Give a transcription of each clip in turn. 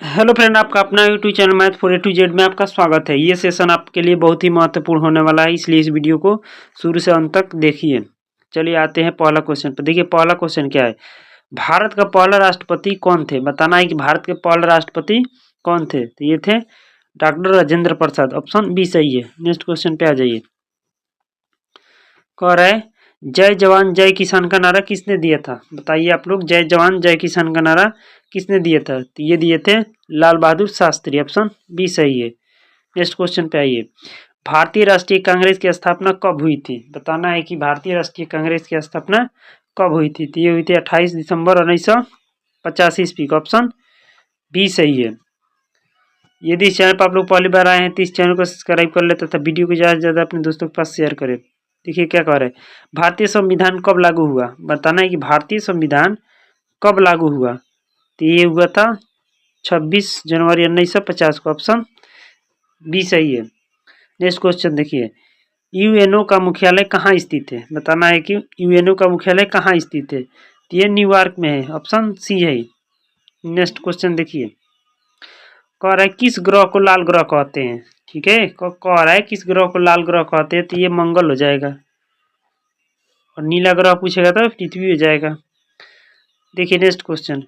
Hello friend, आपका अपना YouTube channel math for A to Z में आपका स्वागत है। ये सेशन आपके लिए बहुत ही महत्वपूर्ण होने वाला है, इसलिए इस वीडियो को शुरू से अंत तक देखिए। चलिए आते हैं पहला क्वेश्चन पर। देखिए पहला क्वेश्चन क्या है। भारत का पहला राष्ट्रपति कौन थे? बताना है कि भारत के पहले राष्ट्रपति कौन थे। तो ये थे doctor Rajendra Prasad. Option B सही है। नेक्स्ट क्वेश्चन पे आ जाइए। कह रहा है जय जवान जय किसान का नारा किसने दिया था? बताइए आप लोग, जय जवान जय किसान का नारा किसने दिया था? तो ये दिए थे लाल बहादुर शास्त्री। ऑप्शन बी सही है। नेक्स्ट क्वेश्चन पे आइए। भारतीय राष्ट्रीय कांग्रेस की स्थापना कब हुई थी? बताना है कि भारतीय राष्ट्रीय कांग्रेस की स्थापना कब हुई थी। तो ये हुई थी 28 दिसंबर 1985 ईस्वी को। ऑप्शन बी सही है। यदि इस चैनल पर आप लोग पहली बार आए हैं तो इस चैनल को सब्सक्राइब कर ले तथा वीडियो को ज़्यादा से ज़्यादा अपने दोस्तों के पास शेयर करें। देखिए क्या कह रहे हैं। भारतीय संविधान कब लागू हुआ? बताना है कि भारतीय संविधान कब लागू हुआ। तो ये हुआ था 26 जनवरी 1950 को। ऑप्शन बी सही है। नेक्स्ट क्वेश्चन देखिए। यूएनओ का मुख्यालय कहाँ स्थित है? बताना है कि यूएनओ का मुख्यालय कहाँ स्थित है। तो ये न्यूयॉर्क में है। ऑप्शन सी है। नेक्स्ट क्वेश्चन देखिए। कह रहा है किस ग्रह को लाल ग्रह कहते हैं? ठीक है, कह रहा है किस ग्रह को लाल ग्रह कहते हैं। तो ये मंगल हो जाएगा, और नीला ग्रह पूछेगा तो पृथ्वी हो जाएगा। देखिए नेक्स्ट क्वेश्चन।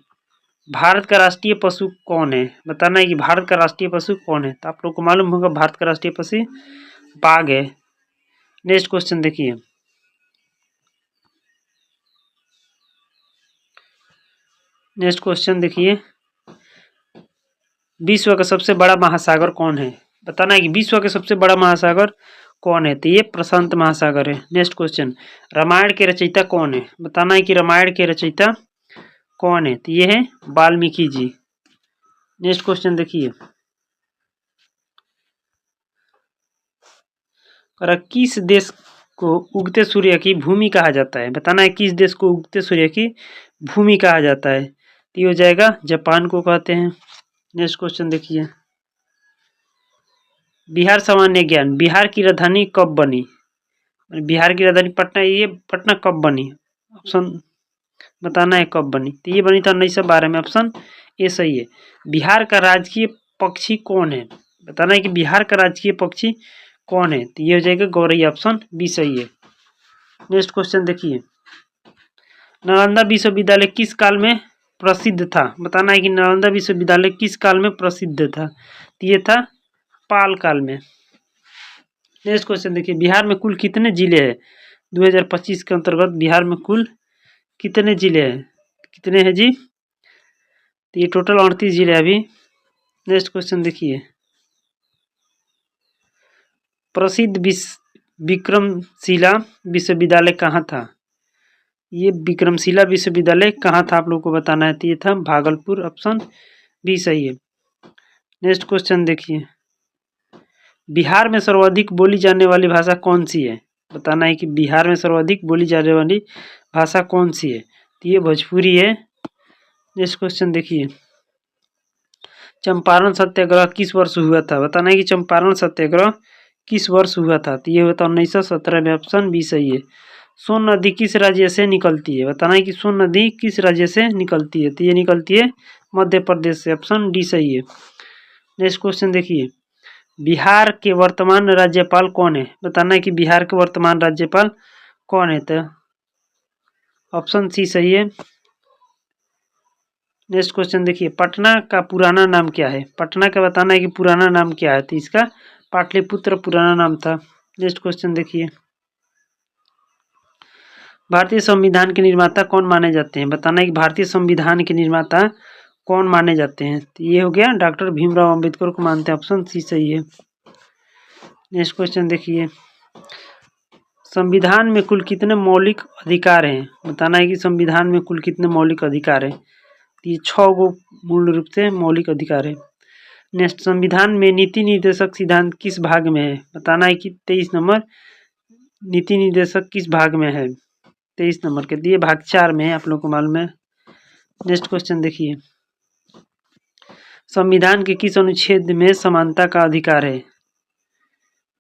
भारत का राष्ट्रीय पशु कौन है? बताना है कि भारत का राष्ट्रीय पशु कौन है। तो आप लोग को मालूम होगा भारत का राष्ट्रीय पशु बाघ है। नेक्स्ट क्वेश्चन देखिए। नेक्स्ट क्वेश्चन देखिए। विश्व का सबसे बड़ा महासागर कौन है? बताना है कि विश्व का सबसे बड़ा महासागर कौन है। तो ये प्रशांत महासागर है। Next question. रामायण के रचयिता कौन है? बताना है कि रामायण के रचयिता कौन है। तो ये है वाल्मीकि जी। नेक्स्ट क्वेश्चन देखिए। किस देश को उगते सूर्य की भूमि कहा जाता है? बताना है किस देश को उगते सूर्य की भूमि कहा जाता है। तो ये हो जाएगा जापान को कहते हैं। नेक्स्ट क्वेश्चन देखिए। बिहार सामान्य ज्ञान, बिहार की राजधानी कब बनी? बिहार की राजधानी पटना। ये पटना कब बनी? ऑप्शन बताना है कब बनी। तो ये बनी था 1912 में। ऑप्शन ए सही है। बिहार का राजकीय पक्षी कौन है? बताना है कि बिहार का राजकीय पक्षी कौन है। तो ये हो जाएगा गौरैया। ऑप्शन बी सही है। नेक्स्ट क्वेश्चन देखिए। नालंदा विश्वविद्यालय किस काल में प्रसिद्ध था? बताना है कि नालंदा विश्वविद्यालय किस काल में प्रसिद्ध था। तो ये था पाल काल में। नेक्स्ट क्वेश्चन देखिए। बिहार में कुल कितने जिले हैं? 2025 के अंतर्गत बिहार में कुल कितने जिले हैं? कितने हैं जी? तो ये टोटल 38 जिले अभी। नेक्स्ट क्वेश्चन देखिए। प्रसिद्ध विक्रमशिला विश्वविद्यालय कहाँ था? ये विक्रमशिला विश्वविद्यालय कहाँ था आप लोग को बताना है। तो ये था भागलपुर। ऑप्शन बी सही है। नेक्स्ट क्वेश्चन देखिए। बिहार में सर्वाधिक बोली जाने वाली भाषा कौन सी है? बताना है कि बिहार में सर्वाधिक बोली जाने वाली भाषा कौन सी है। तो ये भोजपुरी है। नेक्स्ट क्वेश्चन देखिए। चंपारण सत्याग्रह किस वर्ष हुआ था? बताना है कि चंपारण सत्याग्रह किस वर्ष हुआ था। तो ये हुआ था 1917 में। ऑप्शन बी सही है। सोन नदी किस राज्य से निकलती है? बताना है कि सोन नदी किस राज्य से निकलती है। तो ये निकलती है मध्य प्रदेश से। ऑप्शन डी सही है। नेक्स्ट क्वेश्चन देखिए। बिहार के वर्तमान राज्यपाल कौन है? बताना है कि बिहार के वर्तमान राज्यपाल कौन है। तो ऑप्शन सी सही है। नेक्स्ट क्वेश्चन देखिए। पटना का पुराना नाम क्या है? पटना का बताना है कि पुराना नाम क्या है। तो इसका पाटलिपुत्र पुराना नाम था। नेक्स्ट क्वेश्चन देखिए। भारतीय संविधान के निर्माता कौन माने जाते हैं? बताना है कि भारतीय संविधान के निर्माता कौन माने जाते हैं। तो ये हो गया डॉक्टर भीमराव अंबेडकर को मानते हैं। ऑप्शन सी सही है। नेक्स्ट क्वेश्चन देखिए। संविधान में कुल कितने मौलिक अधिकार हैं? बताना है कि संविधान में कुल कितने मौलिक अधिकार हैं। तो ये 6 गो मूल रूप से मौलिक अधिकार है। नेक्स्ट। संविधान में नीति निर्देशक सिद्धांत किस भाग में है? बताना है कि 23 नंबर नीति निर्देशक किस भाग में है। 23 नंबर के दिए भाग 4 में है, आप लोग को मालूम है। नेक्स्ट क्वेश्चन देखिए। संविधान के किस अनुच्छेद में समानता का अधिकार है?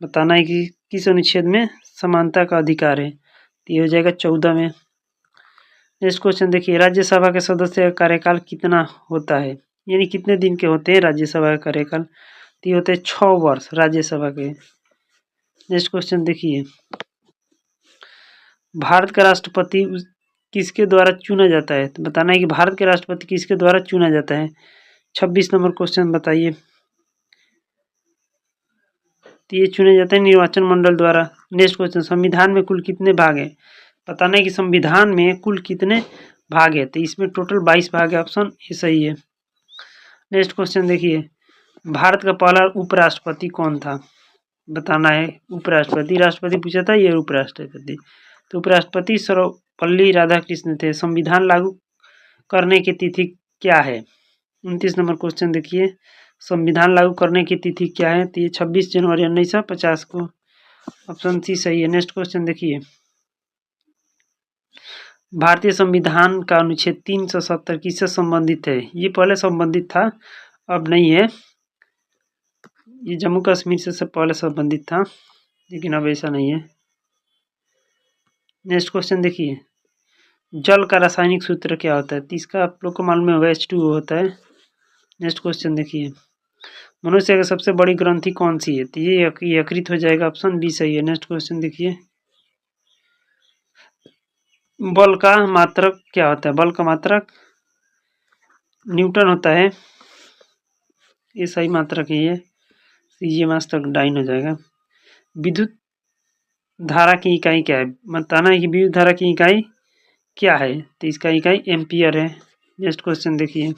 बताना है कि किस अनुच्छेद में समानता का अधिकार है। तो ये हो जाएगा 14 में। नेक्स्ट क्वेश्चन देखिए। राज्यसभा के सदस्य का कार्यकाल कितना होता है? यानी कितने दिन के होते हैं राज्यसभा का कार्यकाल? तो ये होते हैं 6 वर्ष राज्यसभा के। नेक्स्ट क्वेश्चन देखिए, भारत का राष्ट्रपति किसके द्वारा चुना जाता है? तो बताना है कि भारत के राष्ट्रपति किसके द्वारा चुना जाता है। 26 नंबर क्वेश्चन बताइए। तो ये चुने जाते हैं निर्वाचन मंडल द्वारा। नेक्स्ट क्वेश्चन, संविधान में कुल कितने भाग हैं? बताना है कि संविधान में कुल कितने भाग है। तो इसमें टोटल 22 भाग है, ऑप्शन ए सही है। नेक्स्ट क्वेश्चन देखिए, भारत का पहला उपराष्ट्रपति कौन था? बताना है। उपराष्ट्रपति, राष्ट्रपति पूछा था, ये उपराष्ट्रपति। तो उपराष्ट्रपति सर्वपल्ली राधाकृष्णन थे। संविधान लागू करने की तिथि क्या है? 29 नंबर क्वेश्चन देखिए, संविधान लागू करने की तिथि क्या है? तो ये 26 जनवरी 1950 को, ऑप्शन सी सही है। नेक्स्ट क्वेश्चन देखिए, भारतीय संविधान का अनुच्छेद 370 किससे संबंधित है? ये पहले संबंधित था, अब नहीं है। ये जम्मू कश्मीर से पहले संबंधित था, लेकिन अब ऐसा नहीं है। नेक्स्ट क्वेश्चन देखिए, जल का रासायनिक सूत्र क्या होता है? तो इसका आप लोग को मालूम है, H2O होता है। नेक्स्ट क्वेश्चन देखिए, मनुष्य की सबसे बड़ी ग्रंथि कौन सी है? तो ये यकृत हो जाएगा, ऑप्शन बी सही है। नेक्स्ट क्वेश्चन देखिए, बल का मात्रक क्या होता है? बल का मात्रक न्यूटन होता है, ये सही मात्रक है। ये मात्रक डाइन हो जाएगा। विद्युत धारा की इकाई क्या है? बताना है कि विद्युत धारा की इकाई क्या है? तो इसका इकाई एम्पियर है। नेक्स्ट क्वेश्चन देखिए,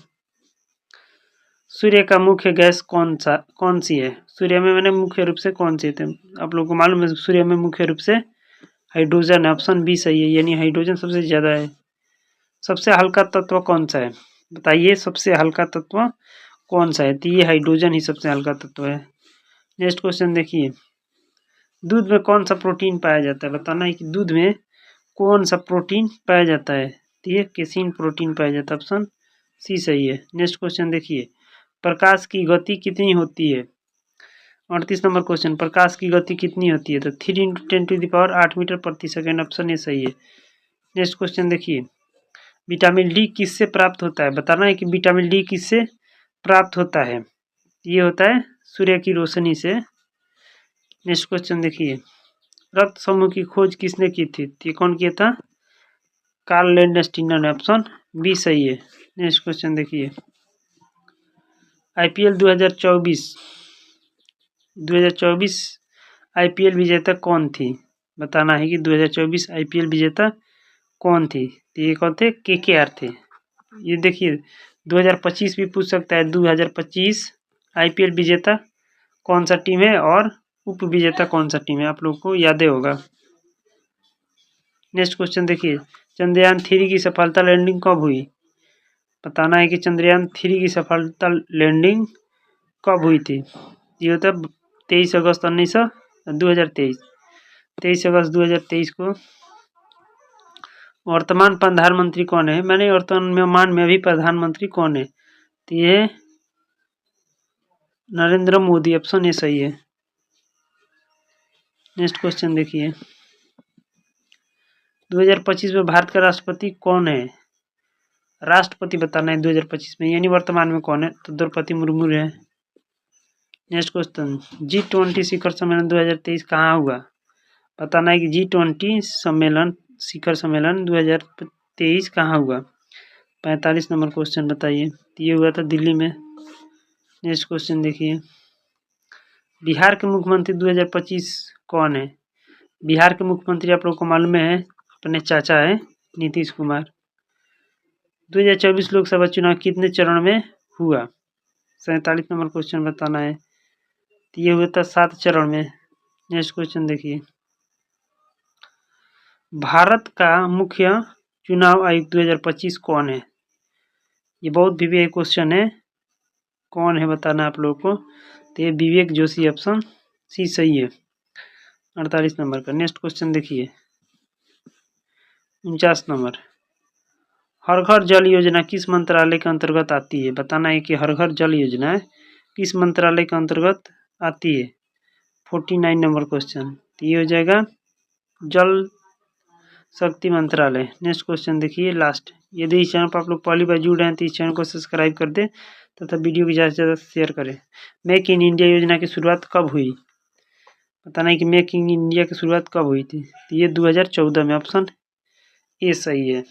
सूर्य का मुख्य गैस कौन सी है? सूर्य में मैंने मुख्य रूप से कौन सी थे? आप लोगों को मालूम है, सूर्य में मुख्य रूप से हाइड्रोजन है, ऑप्शन बी सही है। यानी हाइड्रोजन सबसे ज़्यादा है। सबसे हल्का तत्व कौन सा है? बताइए, सबसे हल्का तत्व कौन सा है? तो ये हाइड्रोजन ही सबसे हल्का तत्व है। नेक्स्ट क्वेश्चन देखिए, दूध में कौन सा प्रोटीन पाया जाता है? बताना है कि दूध में कौन सा प्रोटीन पाया जाता है? तो ये केसिन प्रोटीन पाया जाता है, ऑप्शन सी सही है। नेक्स्ट क्वेश्चन देखिए, प्रकाश की गति कितनी होती है? 38 नंबर क्वेश्चन, प्रकाश की गति कितनी होती है? तो 3 × 10⁻⁸ 8 मीटर प्रति सेकेंड, ऑप्शन ए सही है। नेक्स्ट क्वेश्चन देखिए, विटामिन डी किससे प्राप्त होता है? बताना है कि विटामिन डी किससे प्राप्त होता है? ये होता है सूर्य की रोशनी से। नेक्स्ट क्वेश्चन देखिए, रक्त समूह की खोज किसने की थी? ये कौन किया था? कार्ल लैंडस्टीनर ने, ऑप्शन बी सही है। नेक्स्ट क्वेश्चन देखिए, IPL 2024 IPL विजेता कौन थी? बताना है कि 2024 IPL विजेता कौन थी? तो ये कौन थे? KKR थे। ये देखिए, 2025 भी पूछ सकता है। 2025 IPL विजेता कौन सा टीम है और उप विजेता कौन सा टीम है? आप लोगों को याद होगा। नेक्स्ट क्वेश्चन देखिए, चंद्रयान 3 की सफलता लैंडिंग कब हुई? बताना है कि चंद्रयान 3 की सफलता लैंडिंग कब हुई थी? ये होता है 23 अगस्त 2023। 23 अगस्त 2023 को। वर्तमान प्रधानमंत्री कौन है? मैंने वर्तमान में अभी प्रधानमंत्री कौन है? तो ये नरेंद्र मोदी, ऑप्शन ए सही है। नेक्स्ट क्वेश्चन देखिए, 2025 में भारत का राष्ट्रपति कौन है? राष्ट्रपति बताना है 2025 में, यानी वर्तमान में कौन है? तो द्रौपदी मुर्मू है। नेक्स्ट क्वेश्चन, G20 शिखर सम्मेलन 2023 कहाँ हुआ? बताना है कि G20 शिखर सम्मेलन 2023 कहाँ हुआ? 45 नंबर क्वेश्चन बताइए। ये हुआ था दिल्ली में। नेक्स्ट क्वेश्चन देखिए, बिहार के मुख्यमंत्री 2025 कौन है? बिहार के मुख्यमंत्री आप लोगों को मालूम है, अपने चाचा है, नीतीश कुमार। 2024 लोकसभा चुनाव कितने चरण में हुआ? 47 नंबर क्वेश्चन बताना है। तो ये हुआ था 7 चरण में। नेक्स्ट क्वेश्चन देखिए, भारत का मुख्य चुनाव आयुक्त 2025 कौन है? ये बहुत विवेक क्वेश्चन है, कौन है बताना आप लोगों को। तो ये विवेक जोशी, ऑप्शन सी सही है। 48 नंबर का। नेक्स्ट क्वेश्चन देखिए, 49 नंबर, हर घर जल योजना किस मंत्रालय के अंतर्गत आती है? बताना है कि हर घर जल योजना किस मंत्रालय के अंतर्गत आती है? 49 नंबर क्वेश्चन। तो ये हो जाएगा जल शक्ति मंत्रालय। नेक्स्ट क्वेश्चन देखिए, लास्ट। यदि इस चैनल पर आप लोग पहली बार जुड़ रहे हैं तो इस चैनल को सब्सक्राइब कर दें तथा वीडियो को ज़्यादा से ज़्यादा शेयर करें। मेक इन इंडिया योजना की शुरुआत कब हुई? बताना है कि मेक इन इंडिया की शुरुआत कब हुई थी। तो ये 2014 में, ऑप्शन ए सही है।